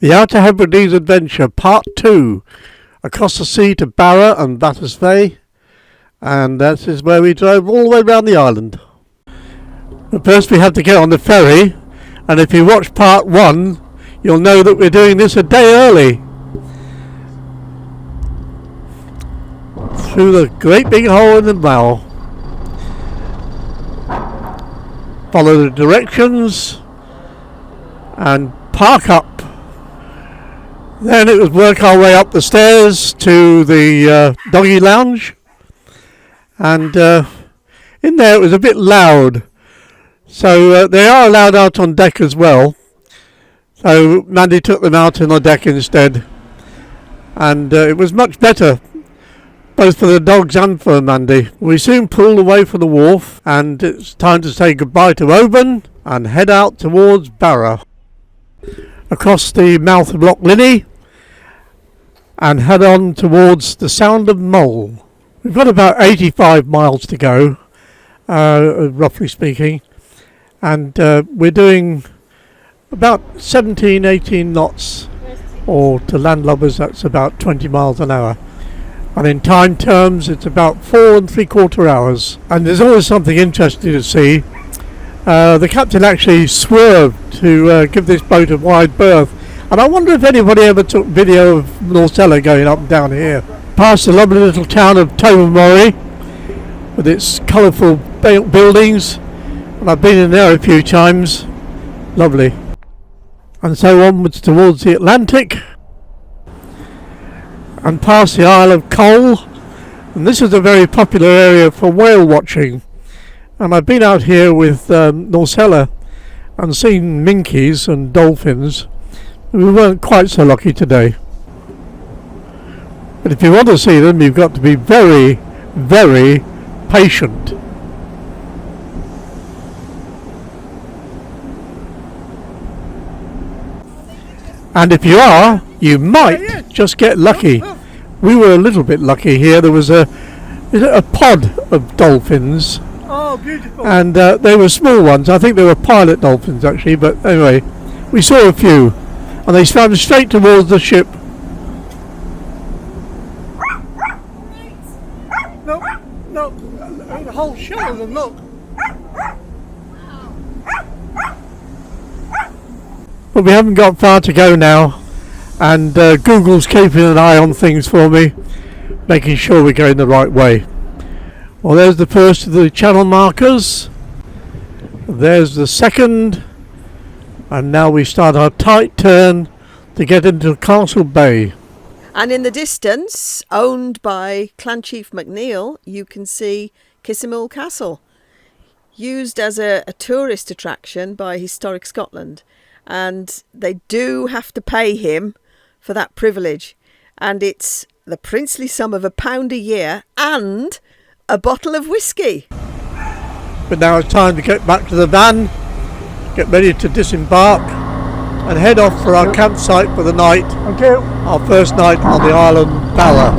The Outer Hebrides Adventure Part 2, across the sea to Barra and Vatersay, and that is where we drove all the way around the island. But first we had to get on the ferry, and if you watch Part 1, you'll know that we're doing this a day early. Through the great big hole in the bow. Follow the directions and park up. Then it was work our way up the stairs to the doggy lounge, and in there it was a bit loud, so they are allowed out on deck as well. So Mandy took them out on the deck instead, and it was much better, both for the dogs and for Mandy. We soon pulled away from the wharf, and it's time to say goodbye to Oban and head out towards Barra, across the mouth of Loch Linney, and head on towards the Sound of Mull. We've got about 85 miles to go, roughly speaking, and we're doing about 17-18 knots, or to landlubbers that's about 20 miles an hour. And in time terms it's about 4 3/4 hours. And there's always something interesting to see. The captain actually swerved to give this boat a wide berth, and I wonder if anybody ever took video of Norcella going up and down here. Past the lovely little town of Tobermory with its colourful buildings, and I've been in there a few times. Lovely. And so onwards towards the Atlantic and past the Isle of Cole, and this is a very popular area for whale watching. And I've been out here with Norcella and seen minkies and dolphins. We weren't quite so lucky today. But if you want to see them, you've got to be very, very patient. And if you are, you might just get lucky. We were a little bit lucky here. There was a pod of dolphins. Oh, beautiful. And they were small ones. I think they were pilot dolphins actually, but anyway, we saw a few, and they swam straight towards the ship. No, the whole show of them, look. But we haven't got far to go now, and Google's keeping an eye on things for me, making sure we're going the right way. Well, there's the first of the channel markers, there's the second, and now we start our tight turn to get into Castlebay. And in the distance, owned by Clan Chief McNeil, you can see Kissamil Castle, used as a tourist attraction by Historic Scotland, and they do have to pay him for that privilege, and it's the princely sum of £1 a year and a bottle of whiskey. But now it's time to get back to the van, get ready to disembark and head off for our campsite for the night. Thank you. Our first night on the island Barra.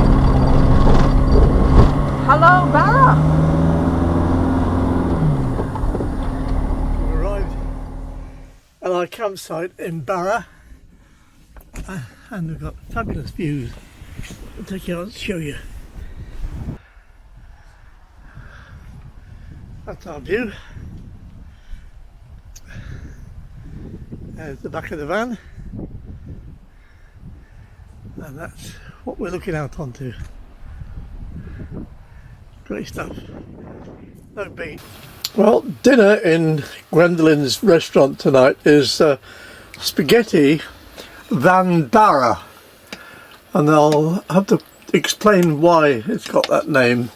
Hello, Barra. We arrived at our campsite in Barra, and we've got fabulous views. I'll take you out and show you. That's our view. There's the back of the van, and that's what we're looking out onto. Great stuff. No beat. Well, dinner in Gwendolyn's restaurant tonight is spaghetti van Barra, and I'll have to explain why it's got that name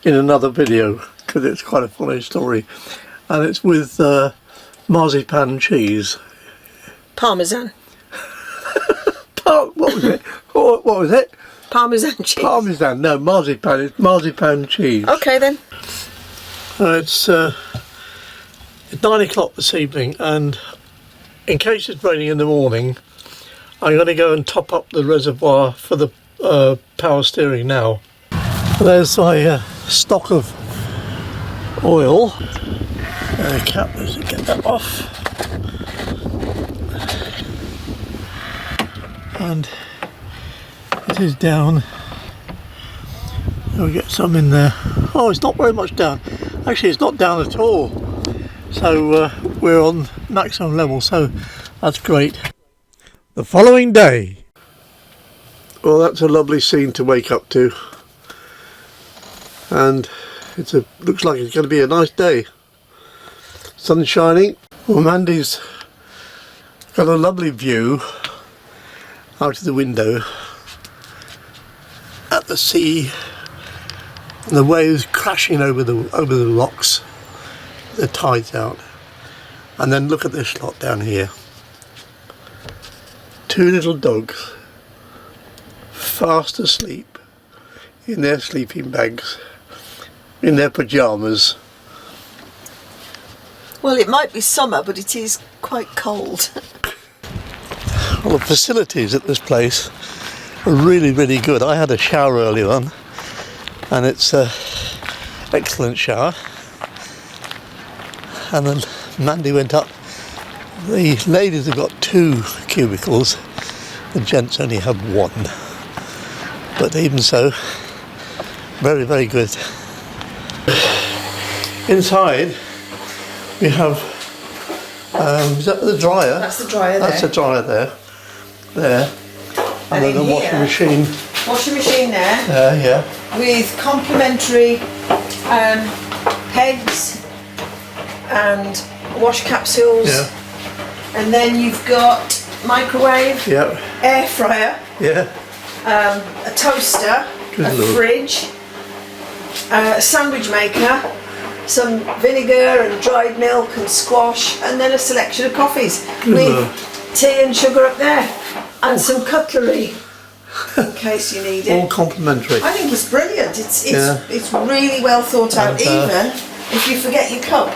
in another video, because it's quite a funny story, and it's with marzipan cheese. Parmesan. What was it? What was it? Parmesan cheese. Parmesan. No, marzipan. It's marzipan cheese. Okay then. It's 9 o'clock this evening, and in case it's raining in the morning, I'm going to go and top up the reservoir for the power steering now. There's my stock of oil. Cap, let's get that off. and it is down. We'll get some in there. Oh, it's not very much down. Actually, it's not down at all. So we're on maximum level, so that's great. The following day. Well, that's a lovely scene to wake up to. And looks like it's going to be a nice day. Sun shining. Well, Mandy's got a lovely view out of the window at the sea, and the waves crashing over the rocks. The tide's out, and then look at this lot down here. Two little dogs, fast asleep in their sleeping bags, in their pyjamas. Well, it might be summer, but it is quite cold. Well, the facilities at this place are really, really good. I had a shower earlier on, and it's an excellent shower. And then Mandy went up. The ladies have got 2 cubicles, the gents only have 1. But even so, very, very good. Inside we have, is that the dryer? That's the dryer there. That's the dryer there. There. And then the washing machine. Washing machine there. There, yeah. With complimentary pegs and wash capsules. Yeah. And then you've got microwave, Yep. air fryer, Yeah. a toaster, Good a Lord. fridge, a sandwich maker, some vinegar and dried milk and squash, and then a selection of coffees with Lord. tea and sugar up there, and some cutlery in case you need All it. complimentary. I think it's brilliant. It's Yeah. it's really well thought out. And, Even if you forget your cup,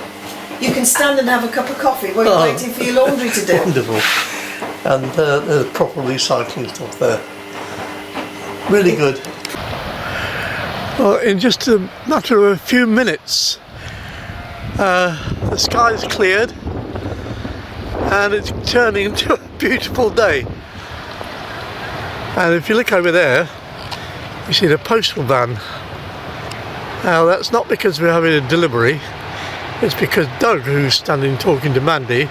you can stand and have a cup of coffee while you're waiting for your laundry to do. Wonderful. And there's proper recycling stuff there. Really good. Well, in just a matter of a few minutes, the sky's cleared and it's turning into a beautiful day. And if you look over there, you see the postal van. Now that's not because we're having a delivery, it's because Doug, who's standing talking to Mandy,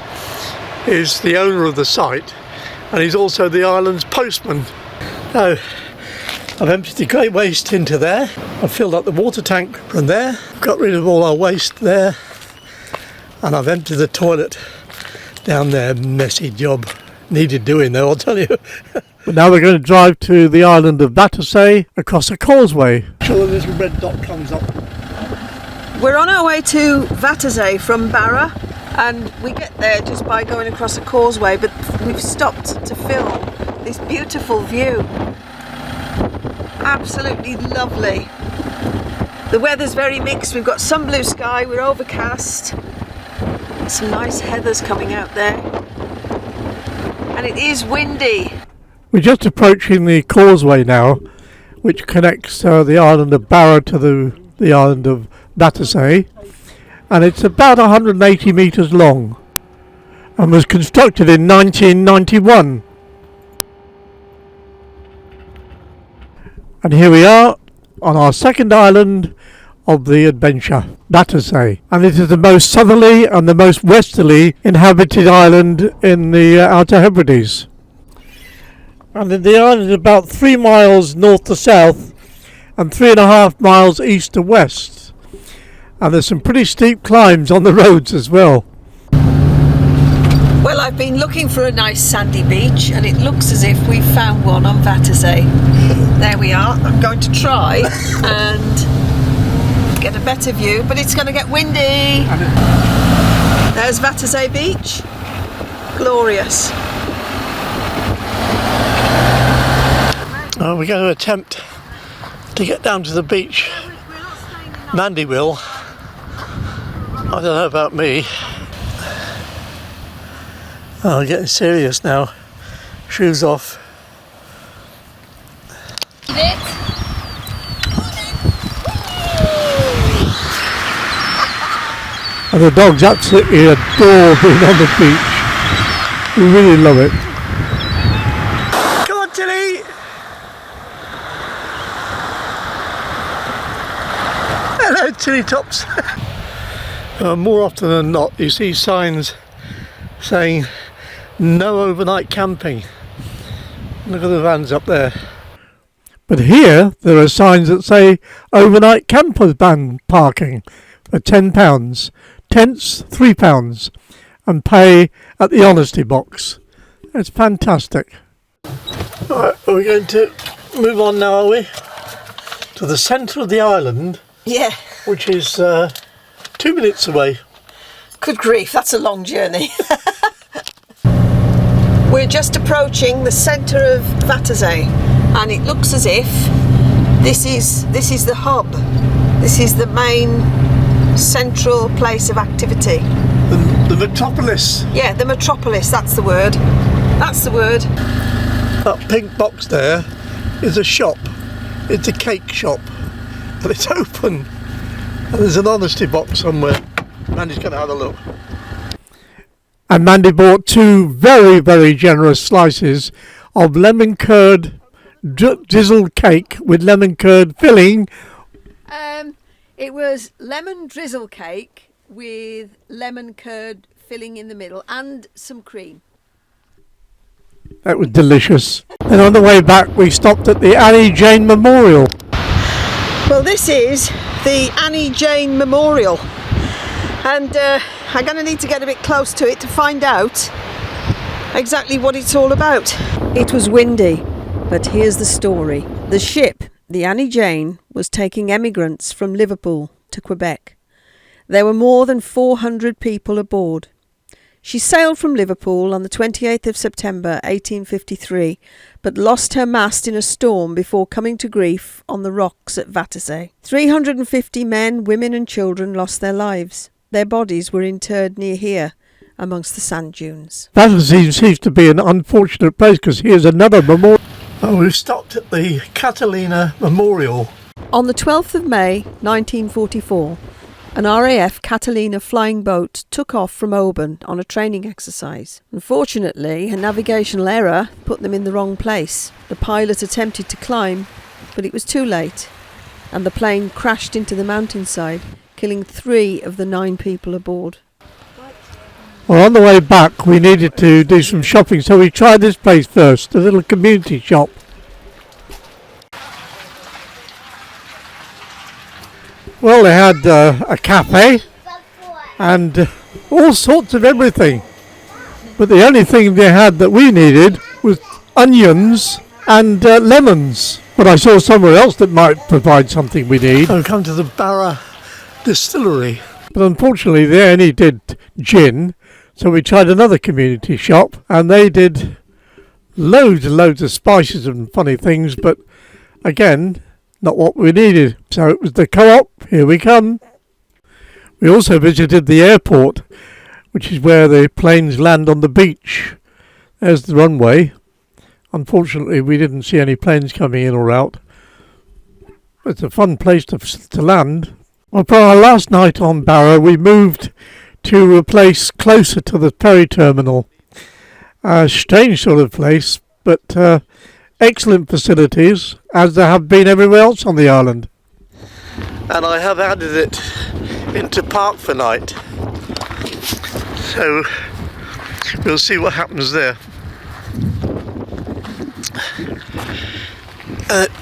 is the owner of the site and he's also the island's postman. Now, I've emptied the grey waste into there. I've filled up the water tank from there. Got rid of all our waste there. And I've emptied the toilet down there. Messy job. Needed doing though, I'll tell you. But now we're going to drive to the island of Vatersay across a causeway. Sure, the little red dot comes up. We're on our way to Vatersay from Barra, and we get there just by going across a causeway, but we've stopped to film this beautiful view. Absolutely lovely. The weather's very mixed. We've got some blue sky, we're overcast, some nice heathers coming out there, and it is windy. We're just approaching the causeway now, which connects the island of Barra to the island of Vatersay, and it's about 180 metres long and was constructed in 1991. And here we are on our second island of the adventure, Vatersay, and it is the most southerly and the most westerly inhabited island in the Outer Hebrides. And the island is about 3 miles north to south and 3.5 miles east to west. And there's some pretty steep climbs on the roads as well. Well, I've been looking for a nice sandy beach, and it looks as if we've found one on Vatersay. There we are. I'm going to try and get a better view, but it's going to get windy. There's Vatersay Beach. Glorious. We're going to attempt to get down to the beach. Mandy will. I don't know about me. Oh, getting serious now. Shoes off. And the dogs absolutely adore being on the beach. We really love it. Come on, chili tops. More often than not, you see signs saying no overnight camping. Look at the vans up there. But here there are signs that say overnight camper van parking for £10, tents £3, and pay at the honesty box. It's fantastic. Alright, are we going to move on now, are we? To the centre of the island. Yeah. Which is 2 minutes away. Good grief, that's a long journey. We're just approaching the centre of Vatersay, and it looks as if this is the hub. This is the main central place of activity. The metropolis. Yeah, the metropolis, that's the word. That's the word. That pink box there is a shop. It's a cake shop. And it's open. And there's an honesty box somewhere. Mandy's going to have a look. And Mandy bought 2 very, very generous slices of lemon curd drizzled cake with lemon curd filling. It was lemon drizzle cake with lemon curd filling in the middle and some cream. That was delicious. And on the way back we stopped at the Annie Jane Memorial. Well, this is the Annie Jane Memorial, and I'm going to need to get a bit close to it to find out exactly what it's all about. It was windy, but here's the story. The ship, the Annie Jane, was taking emigrants from Liverpool to Quebec. There were more than 400 people aboard. She sailed from Liverpool on the 28th of September 1853, but lost her mast in a storm before coming to grief on the rocks at Vatersay. 350 men, women and children lost their lives. Their bodies were interred near here, amongst the sand dunes. Vatersay seems to be an unfortunate place because here's another memorial. Oh, we've stopped at the Catalina Memorial. On the 12th of May 1944, an RAF Catalina flying boat took off from Oban on a training exercise. Unfortunately, a navigational error put them in the wrong place. The pilot attempted to climb, but it was too late, and the plane crashed into the mountainside, killing 3 of the 9 people aboard. Well, on the way back we needed to do some shopping, so we tried this place first, a little community shop. Well, they had a cafe and all sorts of everything. But the only thing they had that we needed was onions and lemons. But I saw somewhere else that might provide something we need. I've come to the Barra distillery. But unfortunately they only did gin. So we tried another community shop and they did loads and loads of spices and funny things. But again, not what we needed. So it was the co-op. Here we come. We also visited the airport, which is where the planes land on the beach. There's the runway. Unfortunately, we didn't see any planes coming in or out. It's a fun place to land. Well, for our last night on Barra, we moved to a place closer to the ferry terminal. A strange sort of place, but excellent facilities, as there have been everywhere else on the island. And I have added it into park for night. So we'll see what happens there.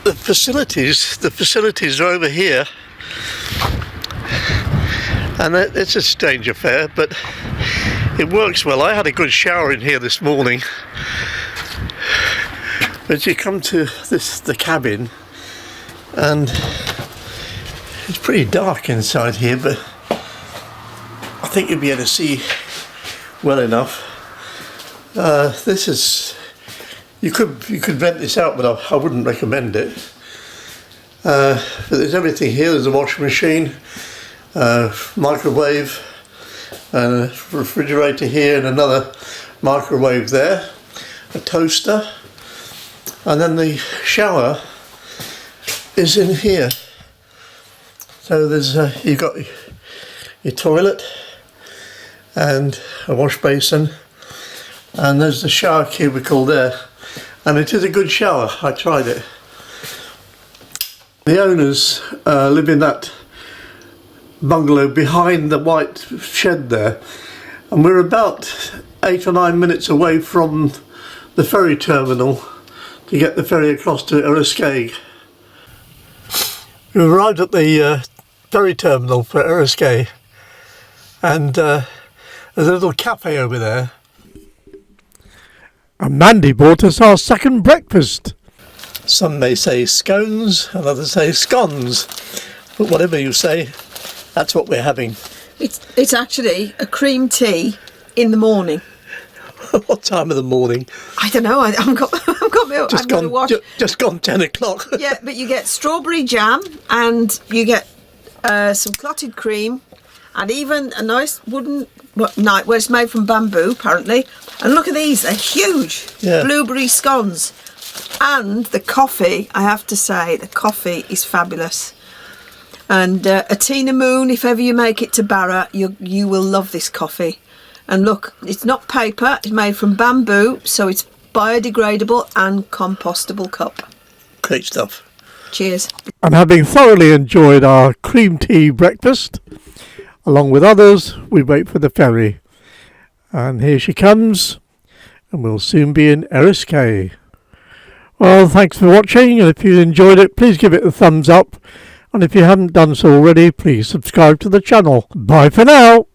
The facilities are over here. And it's a strange affair, but it works well. I had a good shower in here this morning. But you come to the cabin, and it's pretty dark inside here, but I think you'll be able to see well enough. This is, you could rent this out, but I wouldn't recommend it. But there's everything here. There's a washing machine, microwave, and a refrigerator here, and another microwave there, a toaster. And then the shower is in here. So there's you've got your toilet and a wash basin, and there's the shower cubicle there. And it is a good shower. I tried it. The owners live in that bungalow behind the white shed there, and we're about 8 or 9 minutes away from the ferry terminal to get the ferry across to Eriskay. We've arrived at the ferry terminal for Eriskay, and there's a little cafe over there. And Mandy bought us our second breakfast. Some may say scones and others say scones, but whatever you say, that's what we're having. It's actually a cream tea in the morning. What time of the morning? I don't know. I haven't got my. Just gone 10 o'clock. Yeah, but you get strawberry jam and you get some clotted cream and even a nice wooden where it's made from bamboo apparently. And look at these, they're huge. Yeah. Blueberry scones. And the coffee, I have to say, the coffee is fabulous. And a Tina Moon, if ever you make it to Barra, you will love this coffee. And look, it's not paper, it's made from bamboo, so it's biodegradable and compostable cup. Great stuff. Cheers. And having thoroughly enjoyed our cream tea breakfast, along with others, we wait for the ferry. And here she comes, and we'll soon be in Eriskay. Well, thanks for watching, and if you enjoyed it, please give it a thumbs up. And if you haven't done so already, please subscribe to the channel. Bye for now.